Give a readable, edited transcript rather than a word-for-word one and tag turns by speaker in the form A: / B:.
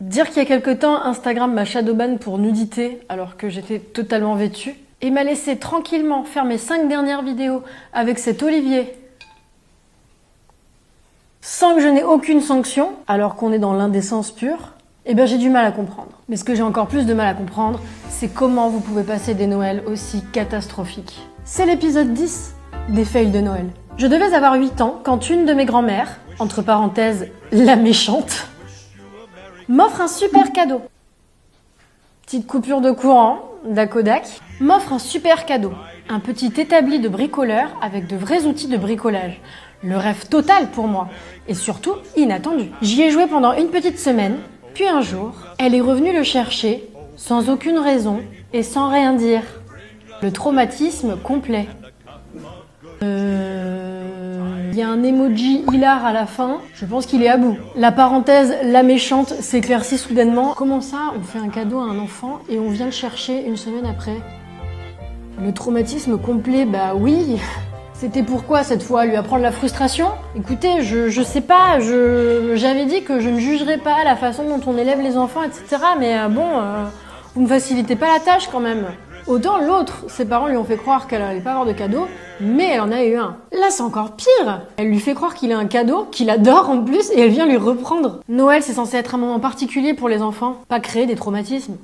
A: Dire qu'il y a quelque temps, Instagram m'a shadowban pour nudité alors que j'étais totalement vêtue et m'a laissé tranquillement faire mes 5 dernières vidéos avec cet Olivier sans que je n'ai aucune sanction alors qu'on est dans l'indécence pure, eh bien j'ai du mal à comprendre. Mais ce que j'ai encore plus de mal à comprendre, c'est comment vous pouvez passer des Noëls aussi catastrophiques. C'est l'épisode 10 des fails de Noël. Je devais avoir 8 ans quand une de mes grand-mères, entre parenthèses la méchante, m'offre un super cadeau. Petite coupure de courant, d'Akodak, m'offre un super cadeau. Un petit établi de bricoleur avec de vrais outils de bricolage. Le rêve total pour moi. Et surtout, inattendu. J'y ai joué pendant une petite semaine, puis un jour, elle est revenue le chercher, sans aucune raison et sans rien dire. Le traumatisme complet. Il y a un emoji hilar à la fin, je pense qu'il est à bout. La parenthèse, la méchante, s'éclaircit soudainement. Comment ça, on fait un cadeau à un enfant et on vient le chercher une semaine après? Le traumatisme complet, bah oui. C'était pourquoi cette fois? Lui apprendre la frustration? Écoutez, je sais pas, j'avais dit que je ne jugerais pas la façon dont on élève les enfants, etc. Mais vous me facilitez pas la tâche quand même. Autant l'autre, ses parents lui ont fait croire qu'elle allait pas avoir de cadeau, mais elle en a eu un. Là, c'est encore pire. Elle lui fait croire qu'il a un cadeau, qu'il adore en plus, et elle vient lui reprendre. Noël, c'est censé être un moment particulier pour les enfants, pas créer des traumatismes.